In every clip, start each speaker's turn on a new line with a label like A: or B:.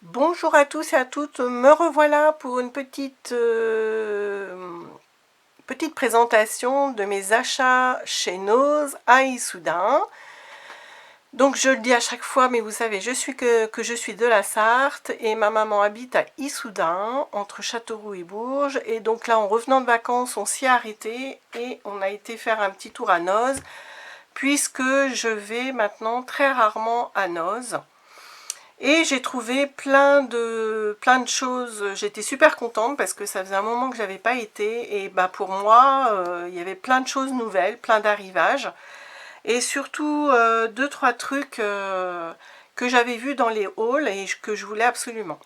A: Bonjour à tous et à toutes, me revoilà pour une petite présentation de mes achats chez Noz à Issoudun. Donc je le dis à chaque fois, mais vous savez, que je suis de la Sarthe et ma maman habite à Issoudun, entre Châteauroux et Bourges. Et donc là, en revenant de vacances, on s'y est arrêté et on a été faire un petit tour à Noz, puisque je vais maintenant très rarement à Noz. Et j'ai trouvé plein de choses. J'étais super contente parce que ça faisait un moment que j'avais pas été. Et bah pour moi, il y avait plein de choses nouvelles, plein d'arrivages. Et surtout, deux, trois trucs que j'avais vus dans les hauls et que je voulais absolument.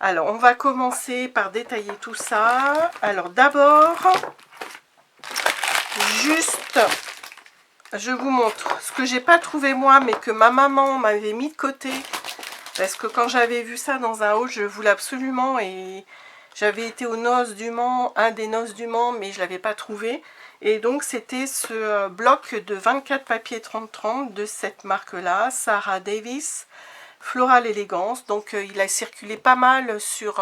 A: Alors, on va commencer par détailler tout ça. Alors d'abord, juste, je vous montre ce que j'ai pas trouvé moi, mais que ma maman m'avait mis de côté. Parce que quand j'avais vu ça dans un haul, je voulais absolument, et j'avais été aux noces du Mans, un des noces du Mans, mais je ne l'avais pas trouvé. Et donc c'était ce bloc de 24 papiers 30-30 de cette marque-là, Sarah Davis, Floral Elegance. Donc il a circulé pas mal sur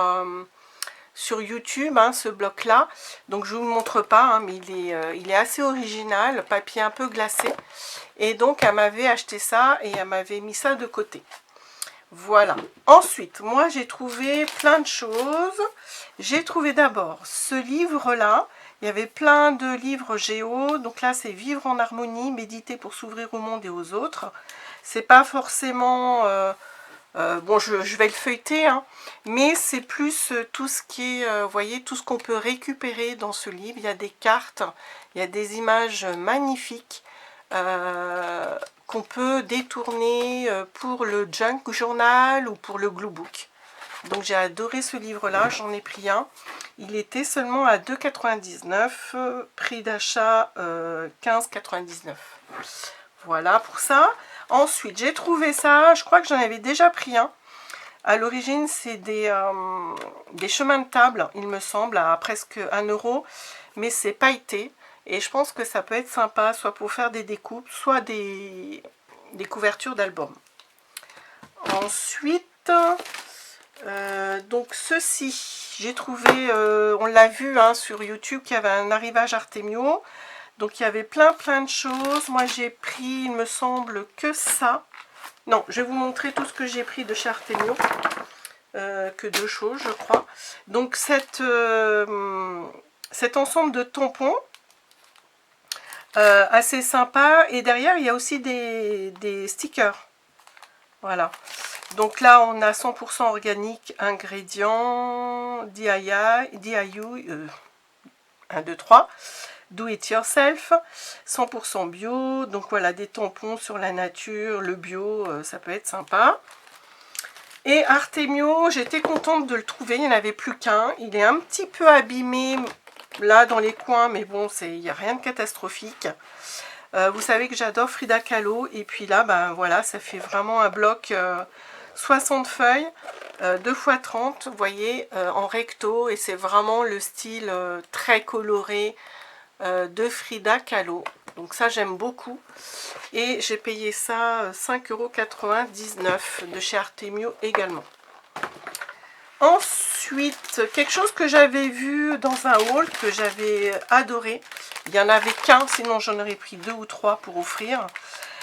A: YouTube, hein, ce bloc-là. Donc je ne vous le montre pas, hein, mais il est assez original, papier un peu glacé. Et donc elle m'avait acheté ça et elle m'avait mis ça de côté. Voilà. Ensuite, moi j'ai trouvé plein de choses. J'ai trouvé d'abord ce livre-là. Il y avait plein de livres géo. Donc là, c'est Vivre en harmonie, méditer pour s'ouvrir au monde et aux autres. C'est pas forcément... bon, je vais le feuilleter, hein, mais c'est plus tout ce qui est, vous voyez, tout ce qu'on peut récupérer dans ce livre. Il y a des cartes, il y a des images magnifiques. Qu'on peut détourner pour le junk journal ou pour le glue book. Donc j'ai adoré ce livre-là, j'en ai pris un. Il était seulement à 2,99 €, prix d'achat 15,99 €. Voilà pour ça. Ensuite, j'ai trouvé ça, je crois que j'en avais déjà pris un. À l'origine, c'est des chemins de table, il me semble, à presque 1 €, mais c'est pailleté. Et je pense que ça peut être sympa, soit pour faire des découpes, soit des couvertures d'albums. Ensuite, donc ceci, j'ai trouvé, on l'a vu hein, sur YouTube, qu'il y avait un arrivage Artemio. Donc il y avait plein de choses. Moi j'ai pris, il me semble, que ça. Non, je vais vous montrer tout ce que j'ai pris de chez Artemio. Que deux choses, je crois. Donc cet ensemble de tampons, assez sympa. Et derrière, il y a aussi des stickers. Voilà. Donc là, on a 100% organique, ingrédients, DIY, 1, 2, 3, do it yourself, 100% bio. Donc voilà, des tampons sur la nature, le bio, ça peut être sympa. Et Artemio, j'étais contente de le trouver, il n'y en avait plus qu'un. Il est un petit peu abîmé là dans les coins, mais bon, il n'y a rien de catastrophique. Vous savez que j'adore Frida Kahlo, et puis là, ben voilà, ça fait vraiment un bloc 60 feuilles, 2 x 30, vous voyez, en recto, et c'est vraiment le style très coloré de Frida Kahlo. Donc ça, j'aime beaucoup. Et j'ai payé ça 5,99 € de chez Artemio également. Ensuite, quelque chose que j'avais vu dans un haul, que j'avais adoré. Il n'y en avait qu'un, sinon j'en aurais pris 2 ou 3 pour offrir.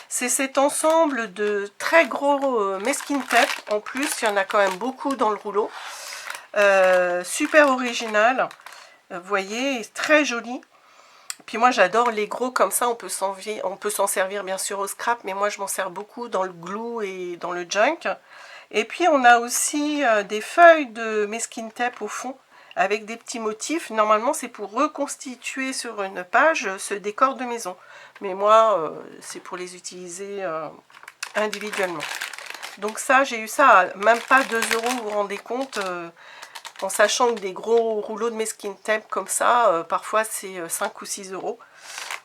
A: C'est cet ensemble de très gros masking tape. En plus, il y en a quand même beaucoup dans le rouleau. Super original. Vous voyez, très joli. Puis moi j'adore les gros comme ça, on peut s'en servir bien sûr au scrap, mais moi je m'en sers beaucoup dans le glue et dans le junk. Et puis on a aussi des feuilles de masking tape au fond, avec des petits motifs. Normalement c'est pour reconstituer sur une page ce décor de maison. Mais moi c'est pour les utiliser individuellement. Donc ça, j'ai eu ça à même pas 2 €, vous vous rendez compte en sachant que des gros rouleaux de masking tape comme ça, parfois c'est 5 ou 6 €.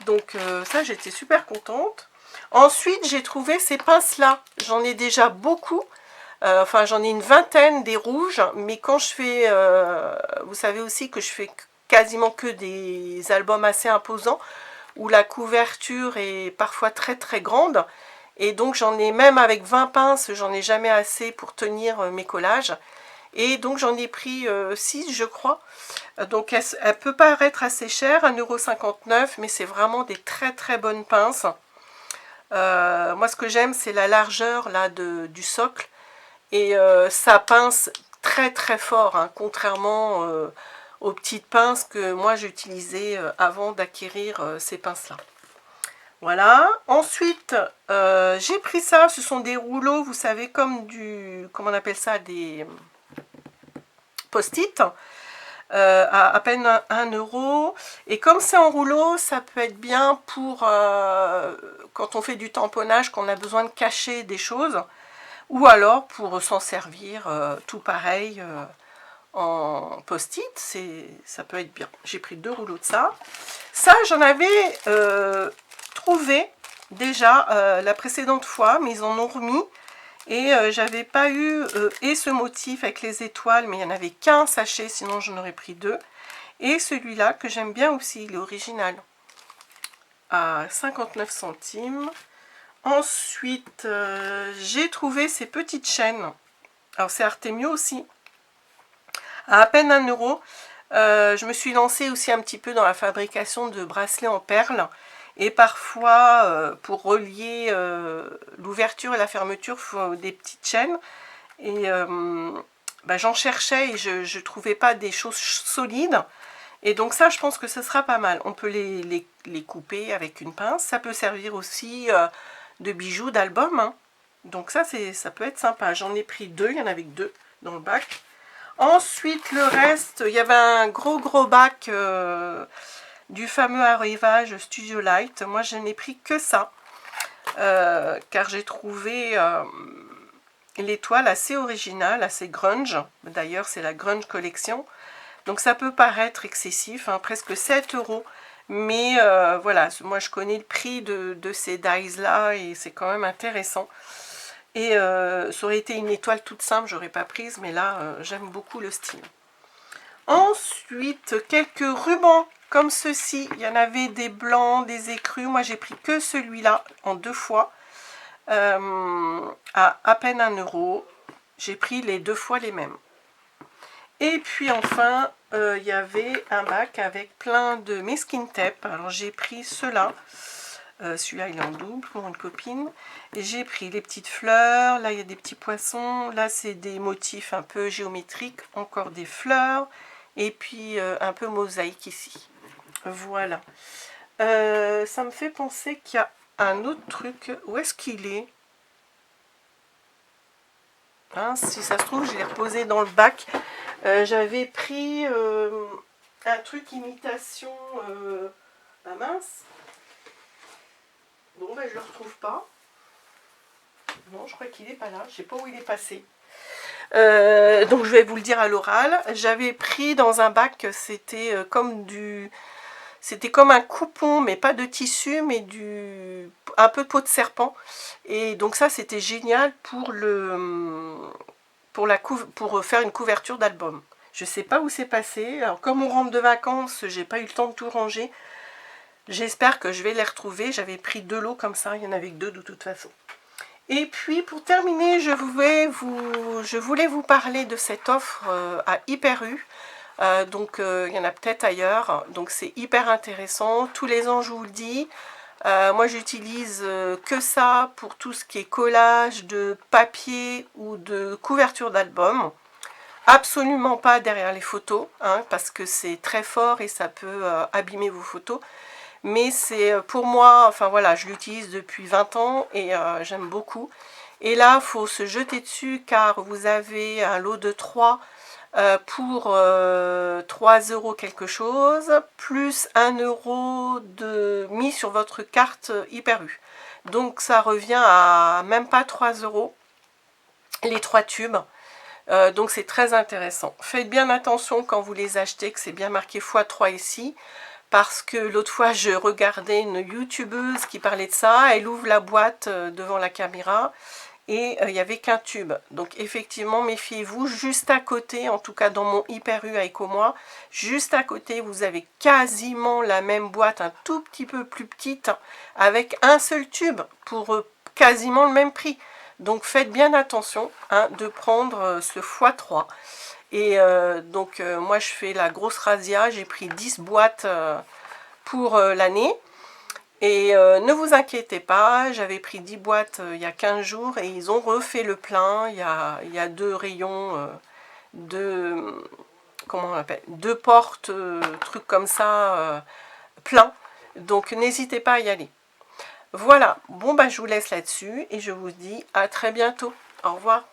A: Donc ça, j'étais super contente. Ensuite, j'ai trouvé ces pinces-là. J'en ai déjà beaucoup. Enfin, j'en ai une vingtaine des rouges. Mais quand je fais... vous savez aussi que je fais quasiment que des albums assez imposants, où la couverture est parfois très grande. Et donc j'en ai, même avec 20 pinces, j'en ai jamais assez pour tenir mes collages. Et donc j'en ai pris 6 je crois. Donc elle peut paraître assez chère, 1,59 €, mais c'est vraiment des très très bonnes pinces. Moi ce que j'aime c'est la largeur là du socle. Et ça pince très très fort, hein, contrairement aux petites pinces que moi j'utilisais avant d'acquérir ces pinces là. Voilà. Ensuite, j'ai pris ça. Ce sont des rouleaux, vous savez, comme comment on appelle ça, des post-it, à peine 1 €. Et comme c'est en rouleau, ça peut être bien pour quand on fait du tamponnage, qu'on a besoin de cacher des choses, ou alors pour s'en servir tout pareil en post-it. Ça peut être bien. J'ai pris 2 rouleaux de ça. Ça, j'en avais trouvé déjà la précédente fois, mais ils en ont remis. Et j'avais pas eu et ce motif avec les étoiles, mais il n'y en avait qu'un sachet, sinon j'en aurais pris 2. Et celui-là que j'aime bien aussi, il est original, à 59 centimes. Ensuite, j'ai trouvé ces petites chaînes. Alors c'est Artemio aussi, à peine 1 €. Je me suis lancée aussi un petit peu dans la fabrication de bracelets en perles. Et parfois, pour relier l'ouverture et la fermeture, il faut des petites chaînes. Et j'en cherchais et je ne trouvais pas des choses solides. Et donc ça, je pense que ce sera pas mal. On peut les couper avec une pince. Ça peut servir aussi de bijoux, d'album, hein. Donc ça peut être sympa. J'en ai pris 2, il y en avait que 2 dans le bac. Ensuite, le reste, il y avait un gros bac du fameux arrivage Studio Light. Moi, je n'ai pris que ça, car j'ai trouvé l'étoile assez originale, assez grunge. D'ailleurs, c'est la grunge collection. Donc ça peut paraître excessif, hein, presque 7 €. Mais voilà, moi je connais le prix de ces dies là et c'est quand même intéressant. Et ça aurait été une étoile toute simple, j'aurais pas prise, mais là j'aime beaucoup le style. Ensuite, quelques rubans comme ceci. Il y en avait des blancs, des écrus. Moi j'ai pris que celui-là en 2 fois. À peine 1 €. J'ai pris les 2 fois les mêmes. Et puis enfin, il y avait un bac avec plein de masking tape. Alors j'ai pris ceux-là. Celui-là il est en double pour une copine. Et j'ai pris les petites fleurs. Là il y a des petits poissons. Là c'est des motifs un peu géométriques. Encore des fleurs. Et puis un peu mosaïque ici. Voilà. Ça me fait penser qu'il y a un autre truc. Où est-ce qu'il est? Hein, si ça se trouve, je l'ai reposé dans le bac. J'avais pris un truc imitation. Ah mince. Bon, je le retrouve pas. Non, je crois qu'il est pas là. Je sais pas où il est passé. Donc je vais vous le dire à l'oral. J'avais pris dans un bac, c'était comme un coupon, mais pas de tissu, mais un peu de peau de serpent. Et donc ça, c'était génial pour faire une couverture d'album. Je sais pas où c'est passé. Alors comme on rentre de vacances, j'ai pas eu le temps de tout ranger. J'espère que je vais les retrouver. J'avais pris 2 lots comme ça, il y en avait que 2 de toute façon. Et puis pour terminer, je voulais vous parler de cette offre à Hyper U. Donc il y en a peut-être ailleurs. Donc c'est hyper intéressant. Tous les ans je vous le dis. Moi j'utilise que ça pour tout ce qui est collage de papier ou de couverture d'album. Absolument pas derrière les photos, hein, parce que c'est très fort et ça peut abîmer vos photos. Mais c'est pour moi, enfin voilà, je l'utilise depuis 20 ans et j'aime beaucoup. Et là, il faut se jeter dessus car vous avez un lot de 3 pour 3 € quelque chose, plus 1 € de mis sur votre carte Hyper U. Donc ça revient à même pas 3 € les 3 tubes. Donc c'est très intéressant. Faites bien attention quand vous les achetez, que c'est bien marqué x3 ici. Parce que l'autre fois, je regardais une youtubeuse qui parlait de ça. Elle ouvre la boîte devant la caméra et il n'y avait qu'un tube. Donc effectivement, méfiez-vous. Juste à côté, en tout cas dans mon Hyper U avec moi, juste à côté, vous avez quasiment la même boîte, un tout petit peu plus petite, avec un seul tube pour quasiment le même prix. Donc faites bien attention hein, de prendre ce x3. Et donc moi je fais la grosse razzia, j'ai pris 10 boîtes pour l'année. Et ne vous inquiétez pas, j'avais pris 10 boîtes il y a 15 jours et ils ont refait le plein. Il y a 2 rayons, comment on appelle, 2 portes, trucs comme ça, plein. Donc n'hésitez pas à y aller. Voilà, bon bah je vous laisse là-dessus et je vous dis à très bientôt. Au revoir.